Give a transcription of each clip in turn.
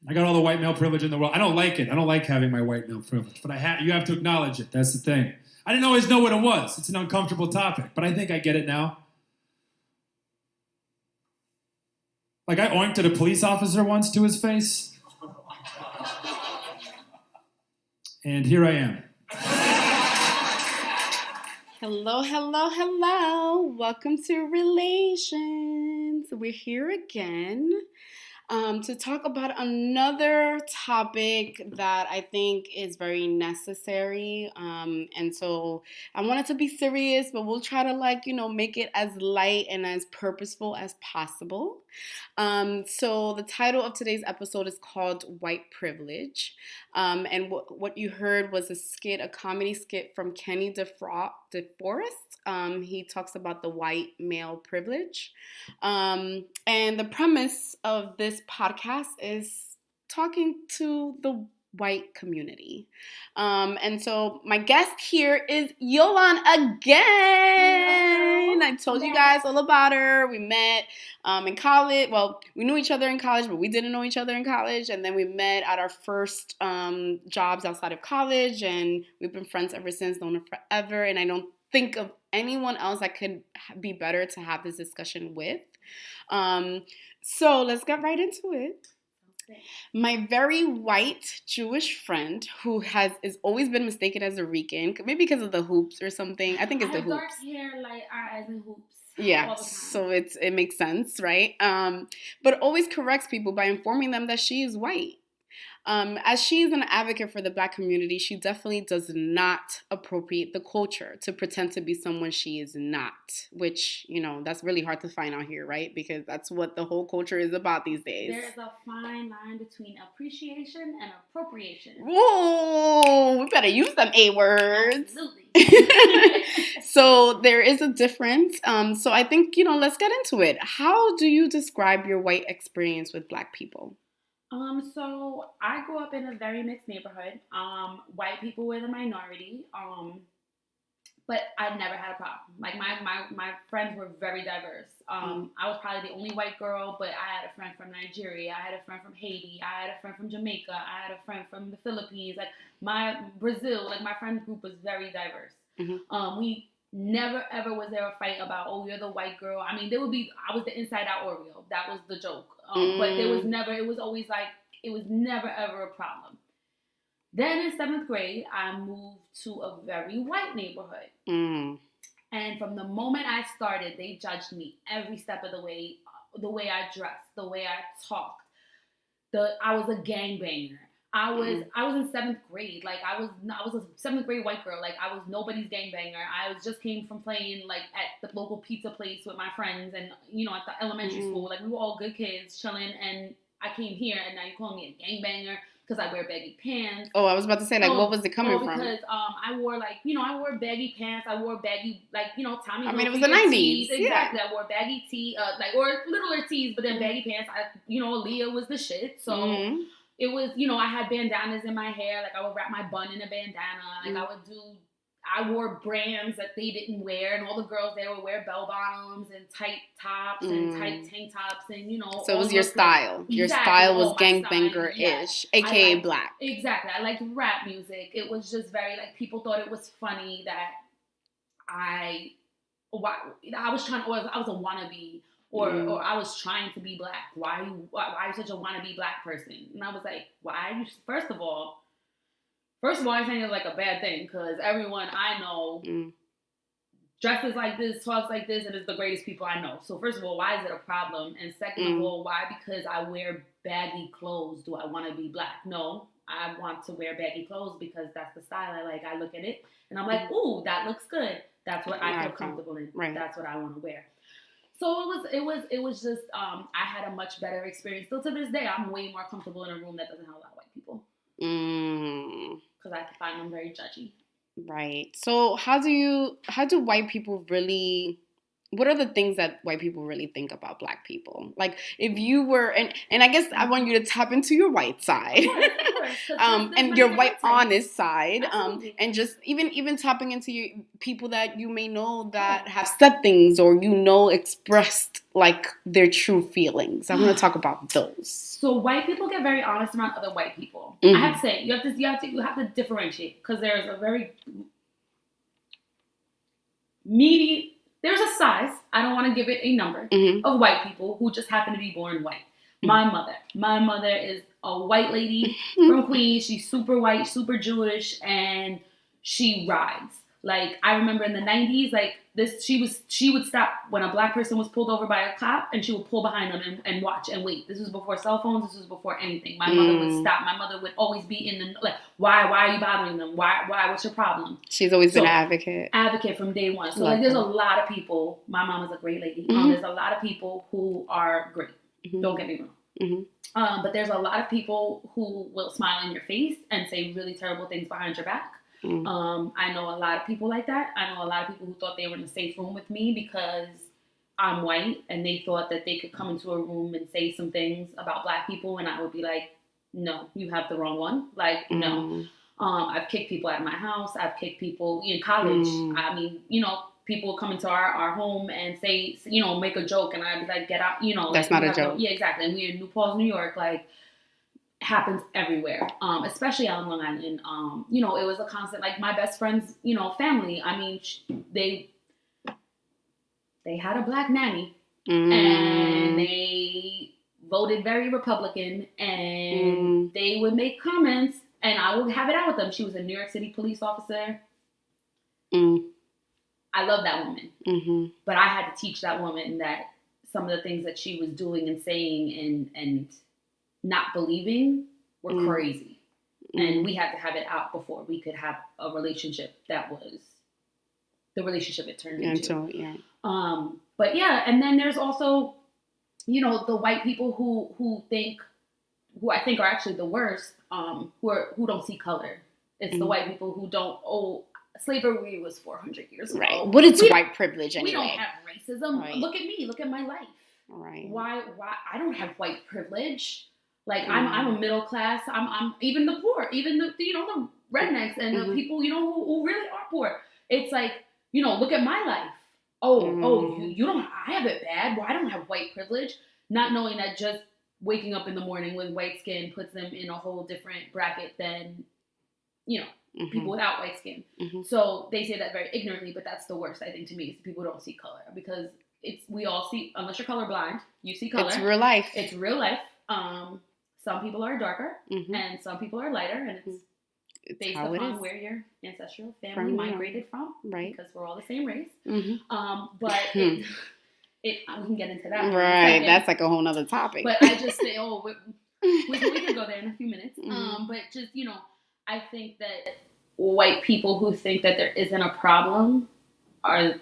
I got all the white male privilege in the world. I don't like it. I don't like having my white male privilege, but you have to acknowledge it. That's the thing. I didn't always know what it was. It's an uncomfortable topic, but I think I get it now. Like, I oinked at a police officer once to his face. And here I am. Hello, hello, hello. Welcome to Relations. We're here again to talk about another topic that I think is very necessary. And so I want it to be serious, but we'll try to make it as light and as purposeful as possible. So the title of today's episode is called White Privilege. And what you heard was a comedy skit from Kenny DeForest. He talks about the white male privilege. And the premise of this podcast is talking to the white community. And so my guest here is Yolan again. I told you guys all about her. We met in college. Well, we knew each other in college, but we didn't know each other in college. And then we met at our first jobs outside of college. And we've been friends ever since, known her forever. And I don't think of anyone else that could be better to have this discussion with. So let's get right into it. My very white Jewish friend who has always been mistaken as a Rican, maybe because of the hoops or something. I think it's the hoops. Dark hair, light eyes, and hoops. Yeah, so it makes sense, right? But always corrects people by informing them that she is white. As she is an advocate for the Black community, she definitely does not appropriate the culture to pretend to be someone she is not, which, that's really hard to find out here, right? Because that's what the whole culture is about these days. There's a fine line between appreciation and appropriation. Whoa, we better use them A words. Absolutely. So there is a difference. So I think, let's get into it. How do you describe your white experience with Black people? So I grew up in a very mixed neighborhood. White people were the minority. But I never had a problem. Like my friends were very diverse. I was probably the only white girl, but I had a friend from Nigeria. I had a friend from Haiti. I had a friend from Jamaica. I had a friend from the Philippines. Like Brazil. Like my friend group was very diverse. Mm-hmm. We never ever was there a fight about, oh, you're the white girl. I mean, I was the inside out Oreo. That was the joke. But it was never ever a problem. Then in 7th grade, I moved to a very white neighborhood. And from the moment I started, they judged me every step of the way I dressed, the way I talked. I was a gangbanger. I was in 7th grade. Like I was a 7th grade white girl. Like I was nobody's gangbanger. I just came from playing like at the local pizza place with my friends and at the elementary school. Like we were all good kids chilling, and I came here and now you're calling me a gangbanger because I wear baggy pants. Oh, I was about to say, what was it coming from? Because I wore I wore baggy pants. I wore baggy Tommy. I mean, it was the 90s. Tees. Exactly. Yeah. I wore baggy tee, or littler tees, but then baggy pants. Leah was the shit. So. It was, I had bandanas in my hair. Like, I would wrap my bun in a bandana. Like, I wore brands that they didn't wear. And all the girls there would wear bell bottoms and tight tops and tight tank tops and, So it was your style. Like, your style was gangbanger-ish, a.k.a. Black. Exactly. I liked rap music. It was just very, people thought it was funny that I was a wannabe. Or I was trying to be Black. Why are you such a wannabe Black person? And I was like, why are you? First of all, I think it's like a bad thing because everyone I know dresses like this, talks like this, and is the greatest people I know. So first of all, why is it a problem? And second of all, why? Because I wear baggy clothes, do I want to be Black? No, I want to wear baggy clothes because that's the style I like. I look at it and I'm like, ooh, that looks good. That's what I feel comfortable in. Right. That's what I want to wear. So it was just I had a much better experience. Still to this day, I'm way more comfortable in a room that doesn't have a lot of white people. Because I find them very judgy. Right. So how do white people really what are the things that white people really think about Black people? Like, if you were, and I guess I want you to tap into your white side, of course, and your white honest side, Absolutely. and just even tapping into people that you may know that have said things or expressed like their true feelings. I want to talk about those. So white people get very honest around other white people. Mm-hmm. I have to say you have to differentiate, because there's a very meaty. There's a size, I don't want to give it a number, of white people who just happen to be born white. My mother is a white lady from Queens. She's super white, super Jewish, and she rides. Like, I remember in the 90s, like this, she would stop when a Black person was pulled over by a cop, and she would pull behind them and watch and wait. This was before cell phones. This was before anything. My mother would stop. My mother would always be in the, like, why are you bothering them? Why, what's your problem? She's always been an advocate. Advocate from day one. So like, there's a lot of people. My mom is a great lady. There's a lot of people who are great. Don't get me wrong. But there's a lot of people who will smile in your face and say really terrible things behind your back. I know a lot of people like that. I know a lot of people who thought they were in a safe room with me because I'm white, and they thought that they could come into a room and say some things about Black people, and I would be like, no, you have the wrong one. Like, no. I've kicked people out of my house. I've kicked people in college. I mean, people would come into our home and say, make a joke, and I'd be like, get out, That's like, not a joke. Yeah, exactly. And we're in New Paltz, New York, like, happens everywhere, especially out in Long Island. It was a constant, like, my best friend's, family. I mean, they had a Black nanny, and they voted very Republican, and they would make comments, and I would have it out with them. She was a New York City police officer. I love that woman, but I had to teach that woman that some of the things that she was doing and saying and not believing were crazy. And we had to have it out before we could have a relationship that was the relationship it turned into. But yeah, and then there's also, the white people who I think are actually the worst, who don't see color. It's the white people who don't, slavery was 400 years ago. Right. What is white privilege anyway? We don't have racism. Right. Look at me. Look at my life. Right. Why I don't have white privilege. Like, I'm a middle class. I'm even the poor, even the the rednecks and the people who really are poor. It's like, look at my life. You don't. I have it bad. Well, I don't have white privilege. Not knowing that just waking up in the morning with white skin puts them in a whole different bracket than people without white skin. So they say that very ignorantly, but that's the worst, I think, to me, is people don't see color, because we all see, unless you're colorblind, you see color. It's real life. It's real life. Some people are darker, and some people are lighter, and it's based upon where your ancestral family migrated from, right? Because we're all the same race. But we can get into that. Right, that's like a whole nother topic. But I just say, we can go there in a few minutes. But just I think that white people who think that there isn't a problem are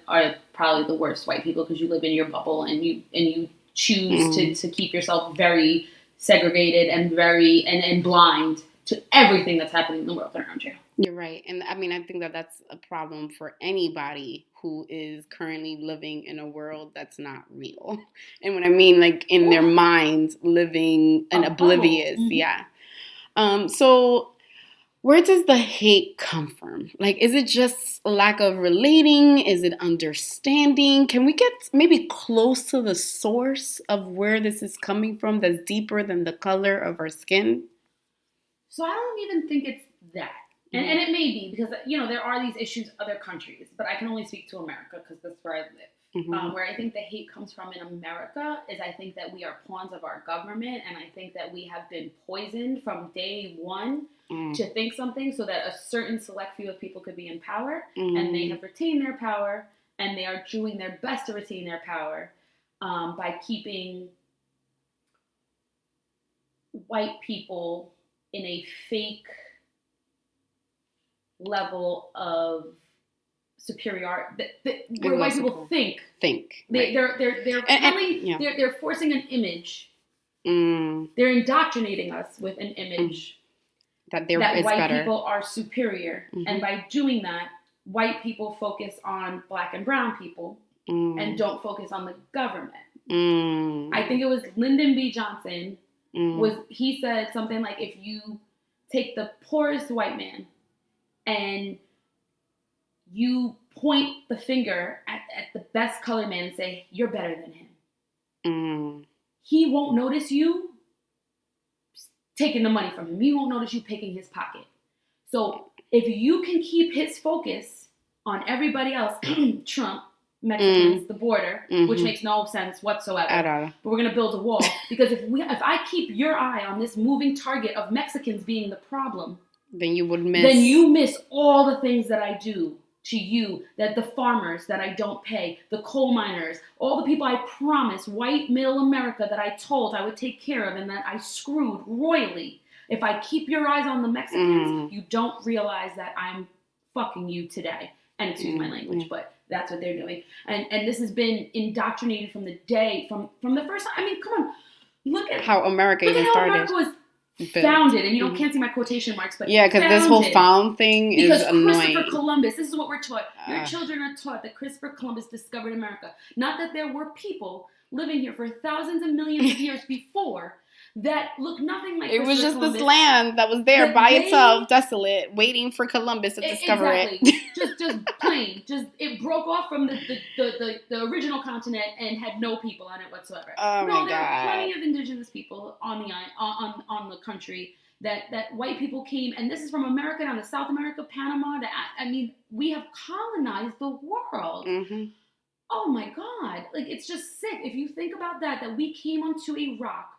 probably the worst white people, because you live in your bubble and you choose to keep yourself very segregated and very and blind to everything that's happening in the world around you. You're right. And I mean, I think that that's a problem for anybody who is currently living in a world that's not real. And when I mean, like, in their minds, living and oblivious. Yeah. So where does the hate come from? Like, is it just lack of relating? Is it understanding? Can we get maybe close to the source of where this is coming from that's deeper than the color of our skin? So I don't even think it's that. And it may be, because, there are these issues in other countries, but I can only speak to America because that's where I live. Where I think the hate comes from in America is, I think that we are pawns of our government, and I think that we have been poisoned from day one to think something so that a certain select few of people could be in power, and they have retained their power, and they are doing their best to retain their power by keeping white people in a fake level of superiority, where white people think. They're forcing an image. They're indoctrinating us with an image that white people are superior, and by doing that, white people focus on Black and brown people and don't focus on the government. I think it was Lyndon B. Johnson. He said something like, if you take the poorest white man and you point the finger at the best colored man and say, you're better than him, he won't notice you taking the money from him. He won't notice you picking his pocket. So if you can keep his focus on everybody else, Trump, Mexicans, the border, which makes no sense whatsoever. At all. But we're gonna build a wall because if I keep your eye on this moving target of Mexicans being the problem, then you would miss. Then you miss all the things that I do to you, that the farmers that I don't pay, the coal miners, all the people I promised, white middle America that I told I would take care of and that I screwed royally. If I keep your eyes on the Mexicans, you don't realize that I'm fucking you today. And excuse my language, but that's what they're doing. And this has been indoctrinated from the day, from the first time. I mean, come on. Look at how America even started. America was founded. And you can't see my quotation marks, but yeah, because this whole found thing is annoying. Because Christopher Columbus, this is what we're taught. Your children are taught that Christopher Columbus discovered America. Not that there were people living here for thousands and millions of years before that look nothing like it was just Columbus. This land that was there by itself, desolate, waiting for Columbus to discover it. just plain. Just it broke off from the original continent and had no people on it whatsoever. Oh no, my there God. are plenty of indigenous people on the country that white people came, and this is from America down to South America, Panama. I mean, we have colonized the world. Oh my God. Like, it's just sick. If you think about that we came onto a rock.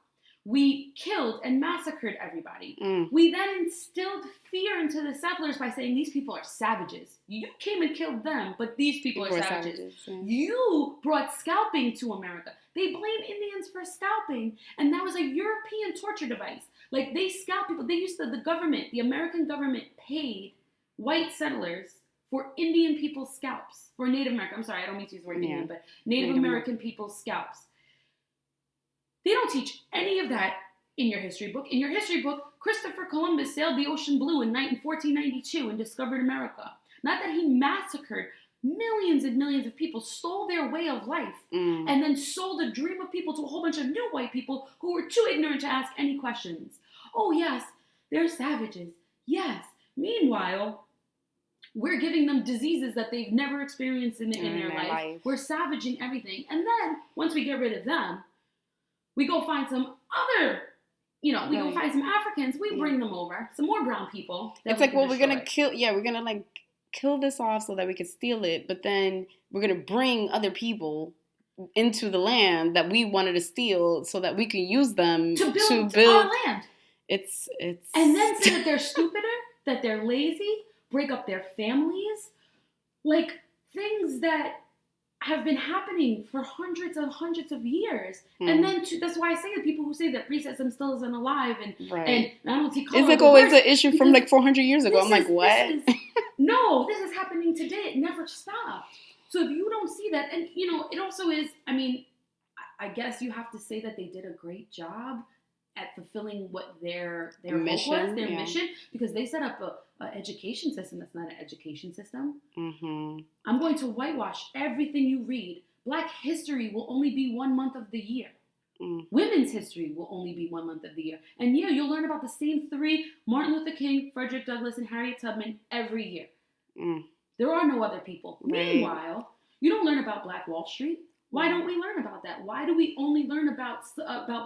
We killed and massacred everybody. We then instilled fear into the settlers by saying these people are savages. You came and killed them, but these people are savages. Yeah. You brought scalping to America. They blame Indians for scalping, and that was a European torture device. Like, they scalp people. They used to, the American government paid white settlers for Indian people's scalps. For Native American, I'm sorry, I don't mean to use the word Indian, but Native American people's scalps. They don't teach any of that in your history book. In your history book, Christopher Columbus sailed the ocean blue in 1492 and discovered America. Not that he massacred millions and millions of people, stole their way of life, and then sold a dream of people to a whole bunch of new white people who were too ignorant to ask any questions. Oh yes, they're savages. Yes. Meanwhile, we're giving them diseases that they've never experienced in their life. We're savaging everything. And then, once we get rid of them, we go find some other, go find some Africans. We bring them over, some more brown people. It's like, well, we're going to kill, we're going to like kill this off so that we can steal it. But then we're going to bring other people into the land that we wanted to steal so that we can use them to build our land. It's. And then say that they're stupider, that they're lazy, break up their families. Like, things that have been happening for hundreds of years. And then that's why I say to people who say that racism still isn't alive and I don't see color. It's like always an issue from like 400 years ago. I'm like, what? No, this is happening today. It never stopped. So if you don't see that, and it also is, I mean, I guess you have to say that they did a great job at fulfilling what their mission, mission, because they set up a education system that's not an education system. I'm going to whitewash everything you read. Black history will only be 1 month of the year. Women's history will only be 1 month of the year. And you'll learn about the same three, Martin Luther King, Frederick Douglass, and Harriet Tubman, every year. There are no other people. Meanwhile, you don't learn about Black Wall Street. Why don't we learn about that? Why do we only learn about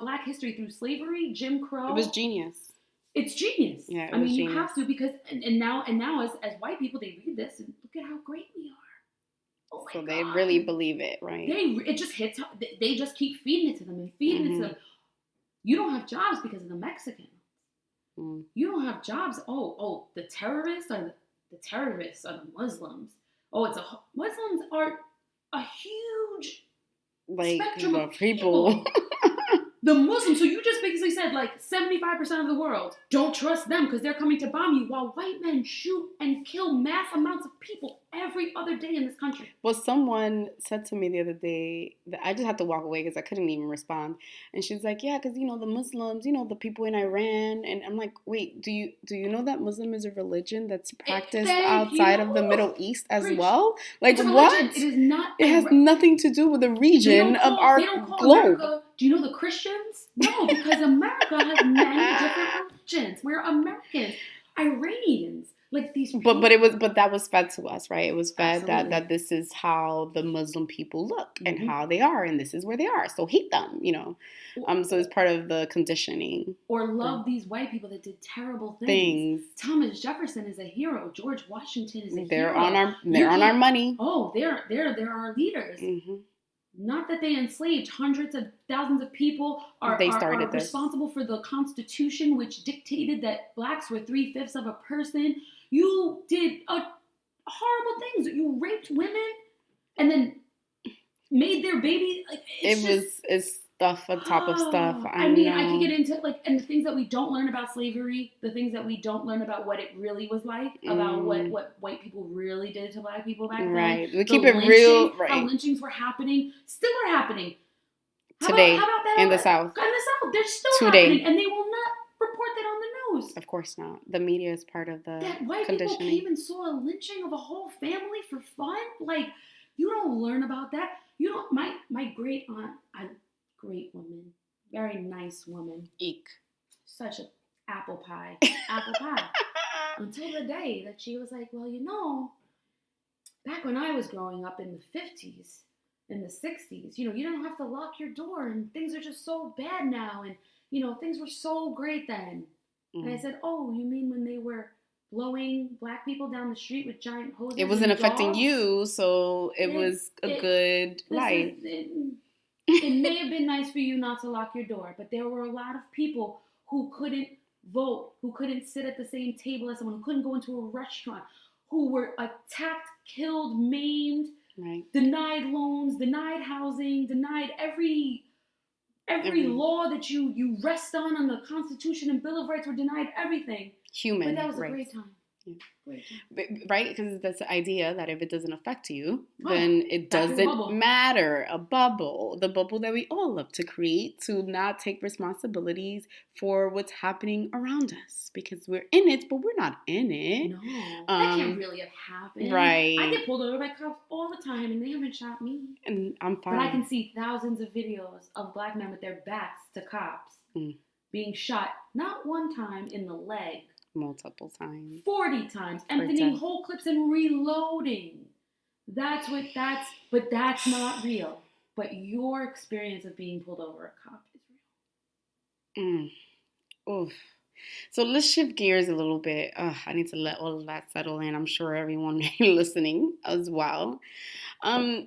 Black history through slavery, Jim Crow? It was genius. It's genius. Yeah, I mean, you have to, because and now as white people, they read this and look at how great we are. Oh my God. They really believe it, right? It just hits. They just keep feeding it to them and feeding it to them. You don't have jobs because of the Mexicans. You don't have jobs. Oh, the terrorists are the Muslims. Muslims are a huge spectrum of people. The Muslims, so you just basically said like 75% of the world don't trust them because they're coming to bomb you, while white men shoot and kill mass amounts of people every other day in this country. Well, someone said to me the other day that I just had to walk away because I couldn't even respond. And she's like, yeah, because, the Muslims, the people in Iran. And I'm like, wait, do you know that Muslim is a religion that's practiced outside of the Middle East as well? Like, what? It is not. It has nothing to do with the region of our globe. America, do you know the Christians? No, because America has many different religions. We're Americans. Iranians. Like these people. But that was fed to us, right? It was fed that this is how the Muslim people look and how they are, and this is where they are. So hate them, So it's part of the conditioning. Or love these white people that did terrible things. Thomas Jefferson is a hero. George Washington is a hero. They're on our money. Oh, they're our leaders. Mm-hmm. Not that they enslaved hundreds of thousands of people. Are responsible for the Constitution, which dictated that blacks were 3/5 of a person. You did horrible things. You raped women and then made their baby. Like, it's stuff on top of stuff. I could get into and the things that we don't learn about slavery, the things that we don't learn about what it really was like, about what white people really did to black people back then. Right. We keep it real. Right. How lynchings were happening, still are happening. Today, how about that in the South. In the South, they're still happening, and they will not report that on the news. Of course not. The media is part of the that white people came and saw a lynching of a whole family for fun. Like, you don't learn about that. You don't. My great aunt, a great woman, very nice woman. Eek. Such an apple pie. Until the day that she was like, well, back when I was growing up in the 50s, in the 60s, you don't have to lock your door, and things are just so bad now, and things were so great then. And I said, oh, you mean when they were blowing black people down the street with giant hoses? It wasn't affecting you, so it was a good life. It may have been nice for you not to lock your door, but there were a lot of people who couldn't vote, who couldn't sit at the same table as someone, who couldn't go into a restaurant, who were attacked, killed, maimed, denied loans, denied housing, denied every law that you rest on the Constitution and Bill of Rights, were denied everything. Human But that was rights. a great time. Yeah. Right? Because that's the idea that if it doesn't affect you, then it doesn't matter. A bubble. The bubble that we all love to create, to not take responsibilities for what's happening around us. Because we're in it, but we're not in it. No. That can't really have happened. Right. I get pulled over by cops all the time, and they haven't shot me. And I'm fine. But I can see thousands of videos of black men with their backs to cops being shot, not one time in the leg, multiple times. 40 times. Emptying whole clips and reloading. But that's not real. But your experience of being pulled over a cop is real. Oof. So let's shift gears a little bit. I need to let all of that settle in. I'm sure everyone listening as well.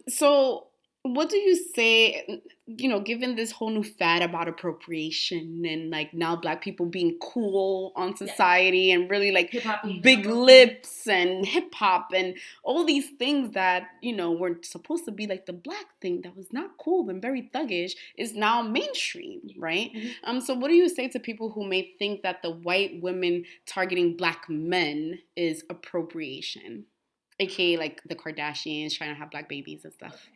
So what do you say, given this whole new fad about appropriation and now black people being cool on society and really big lips and hip hop and all these things that, were supposed to be the black thing that was not cool and very thuggish is now mainstream, right? Mm-hmm. So what do you say to people who may think that the white women targeting black men is appropriation? AKA the Kardashians trying to have black babies and stuff.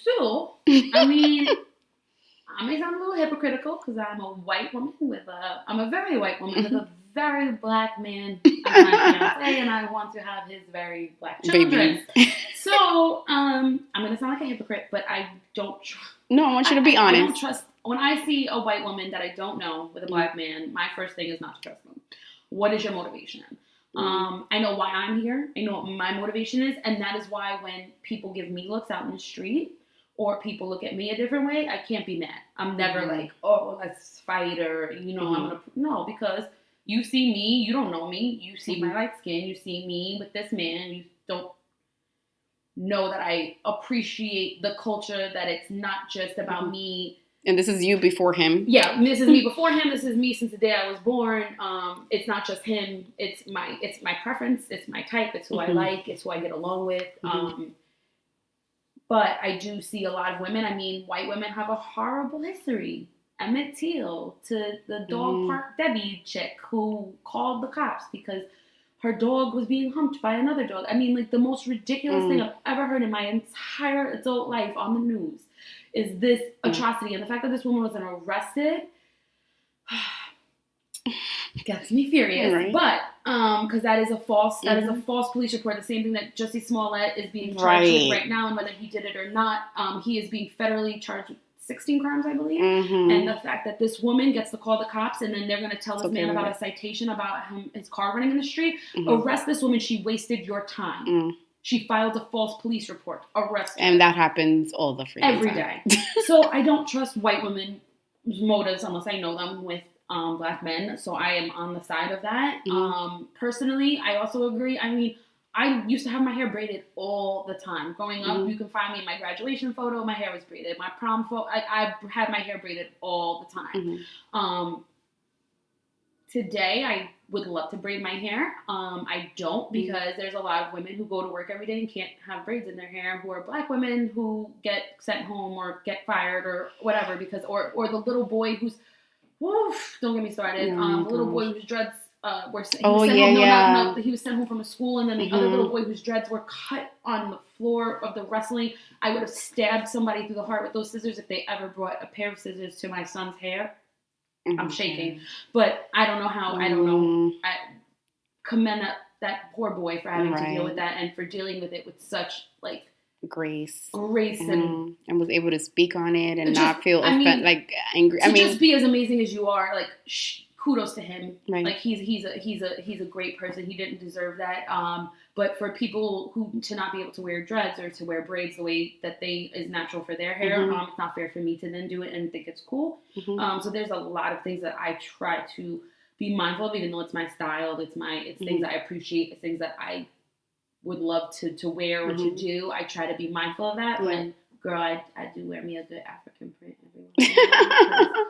So, I may sound a little hypocritical because I'm a white woman I'm a very white woman with a very black man as my fiance, and I want to have his very black children. So, I'm going to sound like a hypocrite, but I don't trust. No, I want you to be honest. I don't trust. When I see a white woman that I don't know with a black man, my first thing is not to trust them. What is your motivation? I know why I'm here. I know what my motivation is. And that is why when people give me looks out in the street or people look at me a different way, I can't be mad. I'm never let's fight or, no, because you see me, you don't know me. You see my light skin. You see me with this man. You don't know that I appreciate the culture, that it's not just about me. And this is you before him. Yeah, this is me before him. This is me since the day I was born. It's not just him. It's my preference. It's my type. It's who I like. It's who I get along with. But I do see a lot of women. I mean, white women have a horrible history. Emmett Till, to the dog park Debbie chick who called the cops because her dog was being humped by another dog. I mean, like, the most ridiculous thing I've ever heard in my entire adult life on the news is this atrocity. And the fact that this woman wasn't arrested gets me furious. Right. But because that is a false police report. The same thing that Jussie Smollett is being charged with right now, and whether he did it or not, he is being federally charged with 16 crimes, I believe. And the fact that this woman gets to call the cops, and then they're going to tell this man about a citation about his car running in the street. Arrest this woman. She wasted your time. She filed a false police report. Arrest her. And that happens all the freaking every day. So I don't trust white women's motives unless I know them with black men. So I am on the side of that. Personally, I also agree. I mean, I used to have my hair braided all the time. Growing up, you can find me in my graduation photo. My hair was braided. My prom photo, I had my hair braided all the time. Today, I would love to braid my hair. I don't, because there's a lot of women who go to work every day and can't have braids in their hair, who are black women who get sent home or get fired or whatever, because or the little boy who's, woof, don't get me started. The little boy whose dreads were sent home. He was sent home from a school, and then the other little boy whose dreads were cut on the floor of the wrestling. I would have stabbed somebody through the heart with those scissors if they ever brought a pair of scissors to my son's hair. I'm shaking, but I don't know how. I don't know. I commend that poor boy for having to deal with that and for dealing with it with such grace and was able to speak on it and not feel angry. To just be as amazing as you are, kudos to him. Right. Like he's a great person. He didn't deserve that. But for people who to not be able to wear dreads or to wear braids the way that is natural for their hair, it's not fair for me to then do it and think it's cool. So there's a lot of things that I try to be mindful of, even though it's my style. It's things that I appreciate. It's things that I would love to wear or to do. I try to be mindful of that. But girl, I do wear me a good African print every once in a while.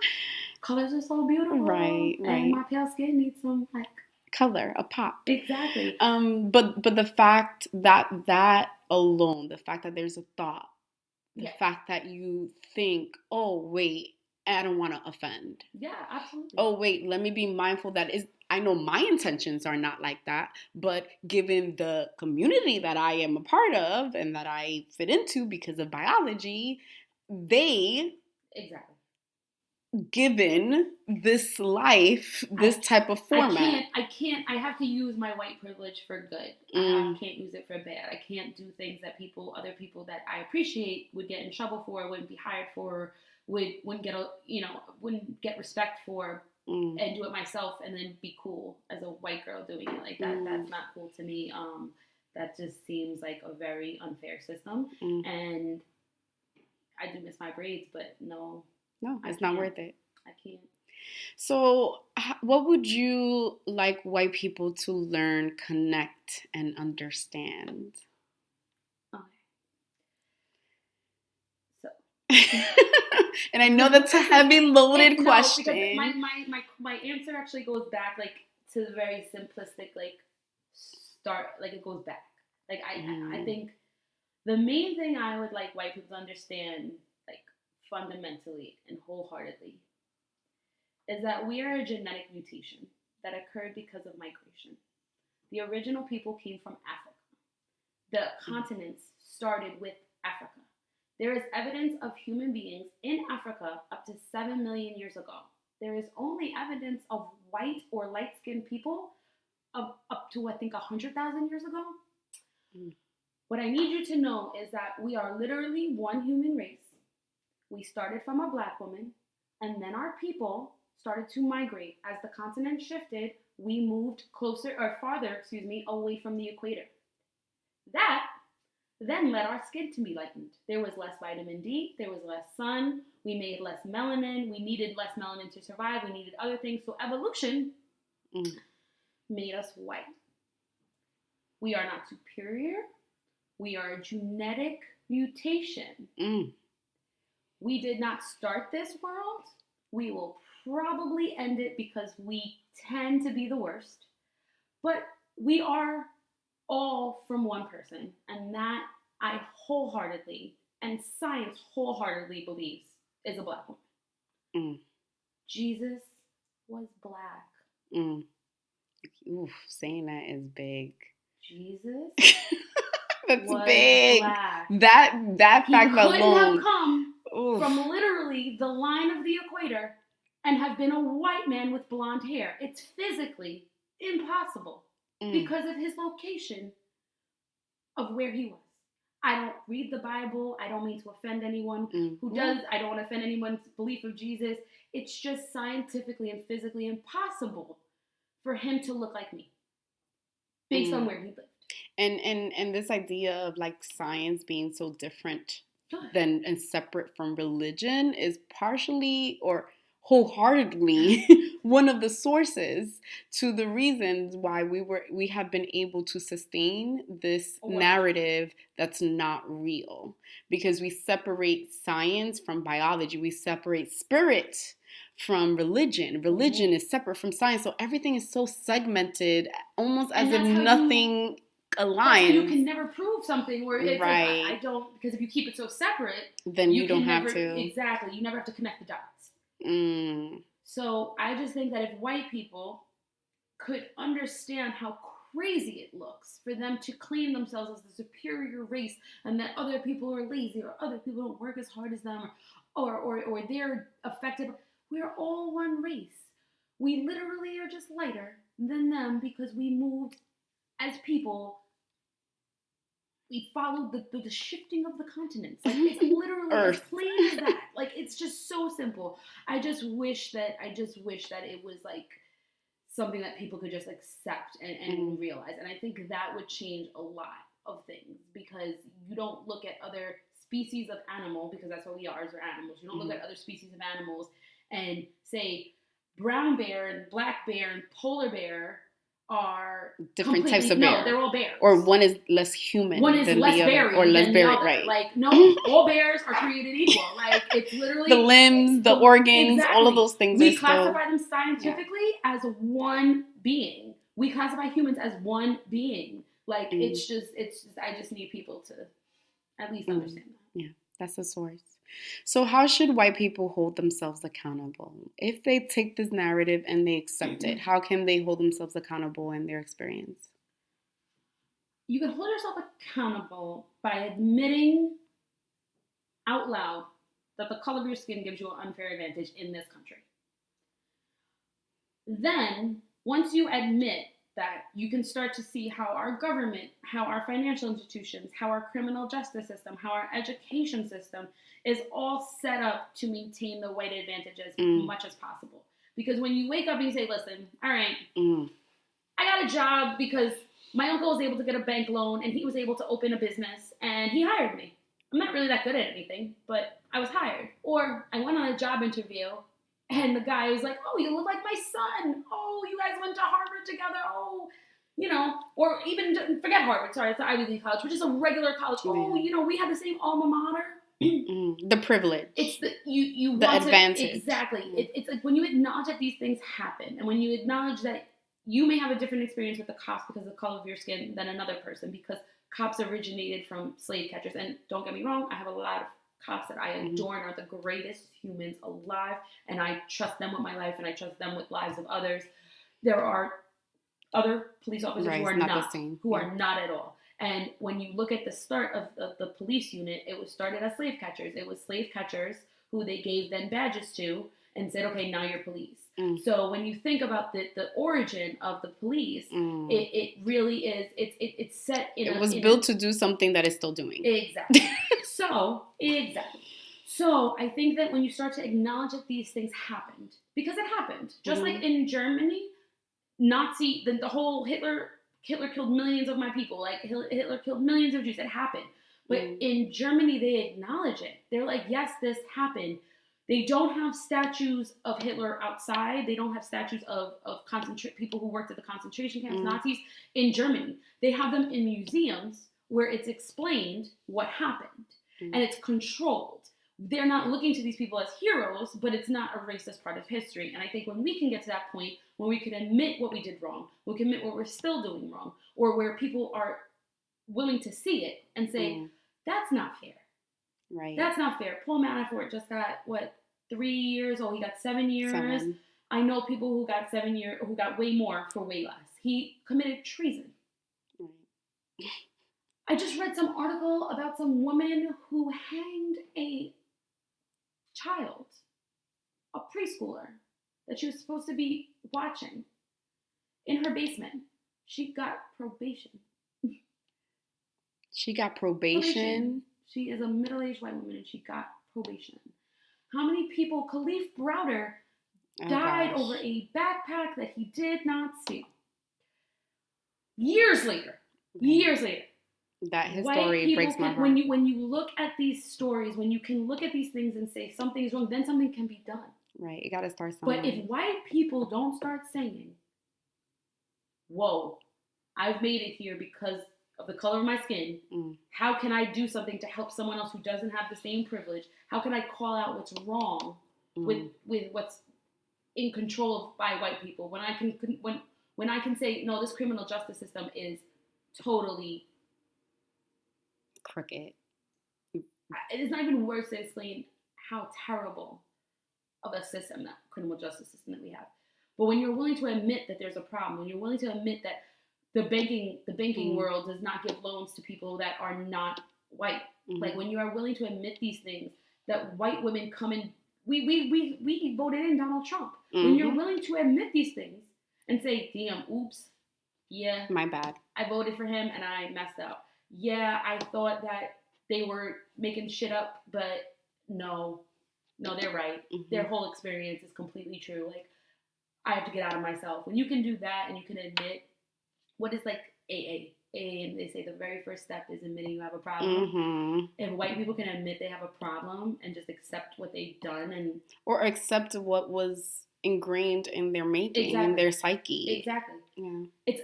Colors are so beautiful. Right. And my pale skin needs some color, a pop. Exactly. But the fact that alone, the fact that there's a thought, the fact that you think, oh wait, I don't want to offend. Yeah, absolutely. Oh wait, let me be mindful that I know my intentions are not like that, but given the community that I am a part of and that I fit into because of biology, they given this life, this type of format. I have to use my white privilege for good. I can't use it for bad. I can't do things that other people that I appreciate would get in trouble for, wouldn't be hired for, wouldn't get respect for, and do it myself and then be cool as a white girl doing it like that. That's not cool to me. That just seems like a very unfair system. And I do miss my braids, but no, it's not worth it. I can't. So what would you like white people to learn, connect, and understand? Okay. So. And I know that's a heavy loaded question. Because my answer actually goes back to the very simplistic start. It goes back. I think the main thing I would like white people to understand fundamentally and wholeheartedly is that we are a genetic mutation that occurred because of migration. The original people came from Africa. The continents started with Africa. There is evidence of human beings in Africa up to 7 million years ago. There is only evidence of white or light-skinned people of up to, I think, 100,000 years ago. What I need you to know is that we are literally one human race. We started from a black woman, and then our people started to migrate. As the continent shifted, we moved farther away from the equator. That then led our skin to be lightened. There was less vitamin D, there was less sun, we made less melanin, we needed less melanin to survive, we needed other things. So evolution made us white. We are not superior. We are a genetic mutation. We did not start this world. We will probably end it because we tend to be the worst. But we are all from one person. And that I wholeheartedly and science wholeheartedly believes is a black woman. Mm. Jesus was black. Mm. Oof, saying that is big. Jesus That's was big. black. That fact He couldn't alone. have come Oof. from literally the line of the equator and have been a white man with blonde hair. It's physically impossible because of his location of where he was. I don't read the Bible. I don't mean to offend anyone who does. I don't want to offend anyone's belief of Jesus. It's just scientifically and physically impossible for him to look like me based on where he lived. And this idea of like science being so different than and separate from religion is partially or wholeheartedly one of the sources to the reasons why we have been able to sustain this narrative that's not real, because we separate science from biology, we separate spirit from religion. Religion is separate from science, so everything is so segmented, almost as if nothing aligns. That's how you can never prove something where it's right. like, I don't, because if you keep it so separate, then you don't have to. Exactly, you never have to connect the dots. So I just think that if white people could understand how crazy it looks for them to claim themselves as the superior race and that other people are lazy or other people don't work as hard as them or they're affected, we're all one race. We literally are just lighter than them because we moved as people. We followed the shifting of the continents. Like, it's literally as plain as that. Like, it's just so simple. I just wish that it was like something that people could just accept and realize. And I think that would change a lot of things, because you don't look at other species of animal, because that's what we are, is we're animals. You don't look at other species of animals and say brown bear and black bear and polar bear are different types of bear. No, they're all bears. Or one is less human. One is than less the other, berry or less than berry, the other. right? Like, no, all bears are created equal. Like, it's literally the limbs, the organs, all of those things. We classify them scientifically as one being. We classify humans as one being. Like, it's just. I just need people to at least understand that. Yeah, that's the source. So how should white people hold themselves accountable? If they take this narrative and they accept it, how can they hold themselves accountable in their experience? You can hold yourself accountable by admitting out loud that the color of your skin gives you an unfair advantage in this country. Then, once you admit that, you can start to see how our government, how our financial institutions, how our criminal justice system, how our education system is all set up to maintain the white advantage as much as possible. Because when you wake up and you say, listen, all right, I got a job because my uncle was able to get a bank loan and he was able to open a business and he hired me. I'm not really that good at anything, but I was hired. Or I went on a job interview and the guy was like, oh, you look like my son. Oh, you guys went to Harvard together. Oh, you know, or even forget Harvard. Sorry, it's an Ivy League college, which is a regular college. Oh, you know, we had the same alma mater. The privilege. It's the you the want advantage. Exactly. It's like when you acknowledge that these things happen, and when you acknowledge that you may have a different experience with the cops because of the color of your skin than another person, because cops originated from slave catchers. And don't get me wrong, I have a lot of cops that I adore and are the greatest humans alive, and I trust them with my life, and I trust them with lives of others. There are other police officers who are not at all. And when you look at the start of the police unit, it was started as slave catchers. It was slave catchers who they gave then badges to and said, okay, now you're police. So when you think about the origin of the police, it really is, it's set in It was built to do something that it's still doing. Exactly. So I think that when you start to acknowledge that these things happened, because it happened, just like in Germany, the whole Hitler killed millions of my people. Like, Hitler killed millions of Jews. It happened. But in Germany, they acknowledge it. They're like, yes, this happened. They don't have statues of Hitler outside. They don't have statues of people who worked at the concentration camps, Nazis, in Germany. They have them in museums where it's explained what happened. And it's controlled. They're not looking to these people as heroes, but it's not erased as part of history. And I think when we can get to that point where we can admit what we did wrong, we can admit what we're still doing wrong, or where people are willing to see it and say, that's not fair. Right. That's not fair. Paul Manafort just got, 3 years? Oh, he got 7 years. 7. I know people who got 7 years, who got way more for way less. He committed treason. Right. I just read some article about some woman who hanged a child, a preschooler, that she was supposed to be watching in her basement. She got probation. She got probation. She is a middle-aged white woman and she got probation. How many people? Khalif Browder died over a backpack that he did not steal. Years later. That his story breaks my heart. When you look at these stories, when you can look at these things and say something is wrong, then something can be done. Right, you got to start somewhere. But if white people don't start saying, whoa, I've made it here because of the color of my skin. How can I do something to help someone else who doesn't have the same privilege? How can I call out what's wrong with what's in control by white people? When I can say, no, this criminal justice system is totally crooked. It's not even words to explain how terrible of a system, that criminal justice system that we have. But when you're willing to admit that there's a problem, when you're willing to admit that the banking world does not give loans to people that are not white, like when you are willing to admit these things, that white women come in, we voted in Donald Trump. When you're willing to admit these things and say, damn, oops, yeah, my bad, I voted for him and I messed up. Yeah, I thought that they were making shit up, but no, they're right. Their whole experience is completely true. Like, I have to get out of myself. When you can do that and you can admit, what is like AA? And they say the very first step is admitting you have a problem. If white people can admit they have a problem and just accept what they've done, or accept what was ingrained in their making, in their psyche. Exactly. Yeah. It's,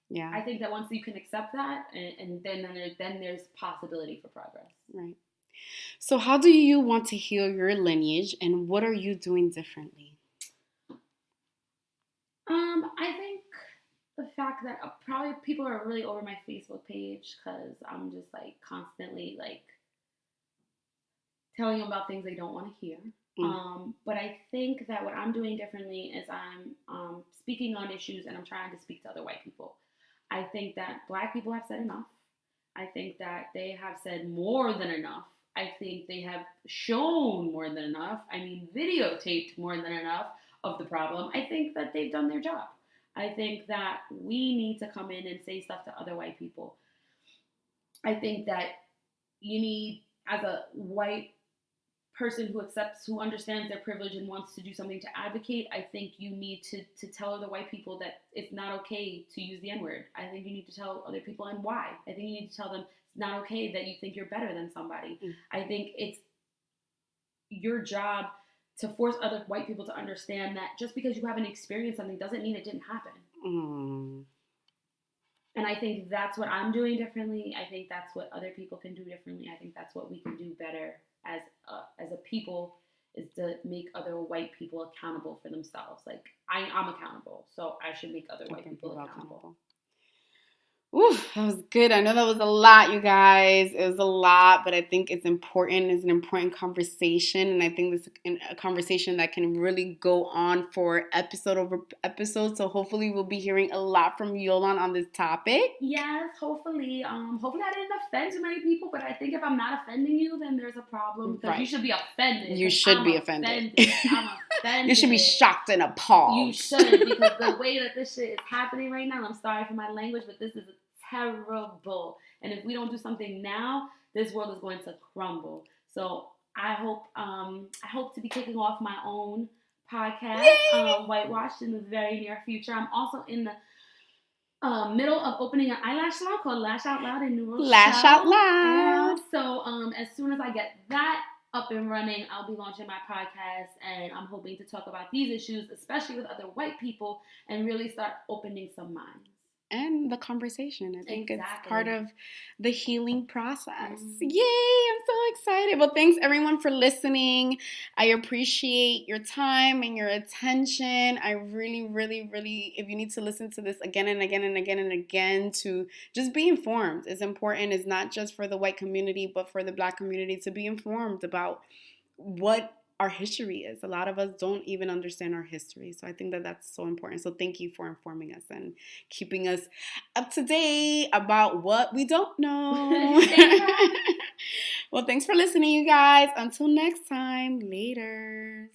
yeah. I think that once you can accept that, and then there's possibility for progress. Right. So how do you want to heal your lineage, and what are you doing differently? I think the fact that probably people are really over my Facebook page because I'm just like constantly like telling them about things they don't want to hear. But I think that what I'm doing differently is I'm speaking on issues and I'm trying to speak to other white people. I think that Black people have said enough. I think that they have said more than enough. I think they have shown more than enough. I mean, videotaped more than enough of the problem. I think that they've done their job. I think that we need to come in and say stuff to other white people. I think that you need, as a white person who understands their privilege and wants to do something to advocate, I think you need to tell other white people that it's not okay to use the N-word. I think you need to tell other people and why. I think you need to tell them it's not okay that you think you're better than somebody. I think it's your job to force other white people to understand that just because you haven't experienced something doesn't mean it didn't happen. And I think that's what I'm doing differently. I think that's what other people can do differently. I think that's what we can do better as a people, is to make other white people accountable for themselves. Like, I'm accountable, so I should make other white people accountable. Ooh, that was good. I know that was a lot, you guys. It was a lot, but I think it's important. It's an important conversation, and I think it's a conversation that can really go on for episode over episode. So hopefully we'll be hearing a lot from Yolan on this topic. Yes, hopefully. Hopefully I didn't offend too many people, but I think if I'm not offending you, then there's a problem. Because you should be offended. You should be offended. I'm offended. You should be shocked and appalled. You should, because the way that this shit is happening right now, I'm sorry for my language, but this is terrible. And if we don't do something now, this world is going to crumble. So I hope to be kicking off my own podcast, Whitewashed, in the very near future. I'm also in the middle of opening an eyelash salon called Lash Out Loud in New Rochelle. Lash Out Loud. So as soon as I get that up and running, I'll be launching my podcast, and I'm hoping to talk about these issues, especially with other white people, and really start opening some minds. and the conversation. I think it's Exactly. part of the healing process. Mhm. Yay! I'm so excited. Well, thanks everyone for listening. I appreciate your time and your attention. I really, really, really, if you need to listen to this again and again and again and again to just be informed, is important. It's not just for the white community, but for the Black community to be informed about what our history is. A lot of us don't even understand our history. So I think that that's so important. So thank you for informing us and keeping us up to date about what we don't know. Well, thanks for listening, you guys. Until next time, later.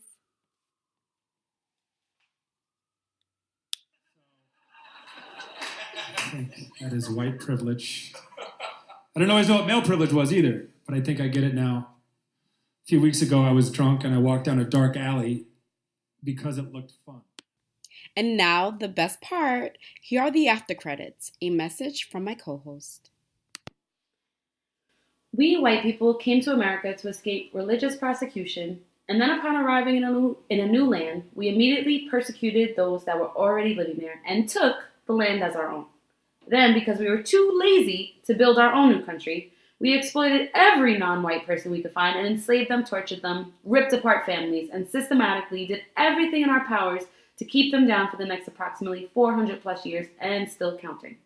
I think that is white privilege. I don't always know what male privilege was either, but I think I get it now. A few weeks ago, I was drunk and I walked down a dark alley because it looked fun. And now, the best part. Here are the after credits. A message from my co-host. We white people came to America to escape religious persecution, and then upon arriving in a new land, we immediately persecuted those that were already living there and took the land as our own. Then, because we were too lazy to build our own new country, we exploited every non-white person we could find and enslaved them, tortured them, ripped apart families, and systematically did everything in our powers to keep them down for the next approximately 400 plus years and still counting.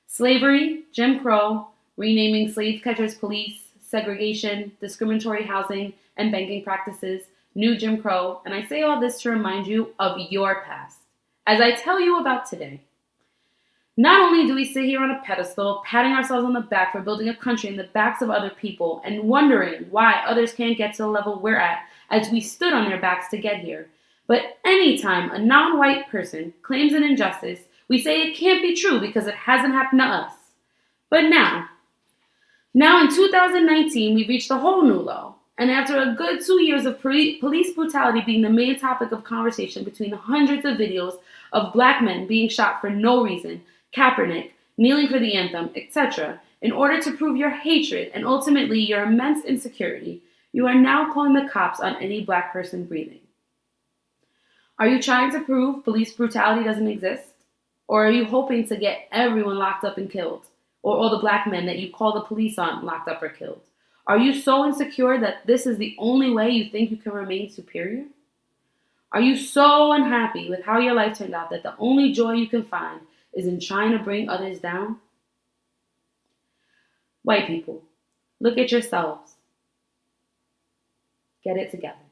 Slavery, Jim Crow, renaming slave catchers police, segregation, discriminatory housing, and banking practices, new Jim Crow, and I say all this to remind you of your past, as I tell you about today. Not only do we sit here on a pedestal, patting ourselves on the back for building a country in the backs of other people and wondering why others can't get to the level we're at as we stood on their backs to get here, but anytime a non-white person claims an injustice, we say it can't be true because it hasn't happened to us. But now in 2019, we've reached a whole new low. And after a good 2 years of police brutality being the main topic of conversation between the hundreds of videos of black men being shot for no reason, Kaepernick, kneeling for the anthem, etc., in order to prove your hatred and ultimately your immense insecurity, you are now calling the cops on any black person breathing. Are you trying to prove police brutality doesn't exist? Or are you hoping to get everyone locked up and killed? Or all the black men that you call the police on locked up or killed? Are you so insecure that this is the only way you think you can remain superior? Are you so unhappy with how your life turned out that the only joy you can find is in trying to bring others down? White people, look at yourselves. Get it together.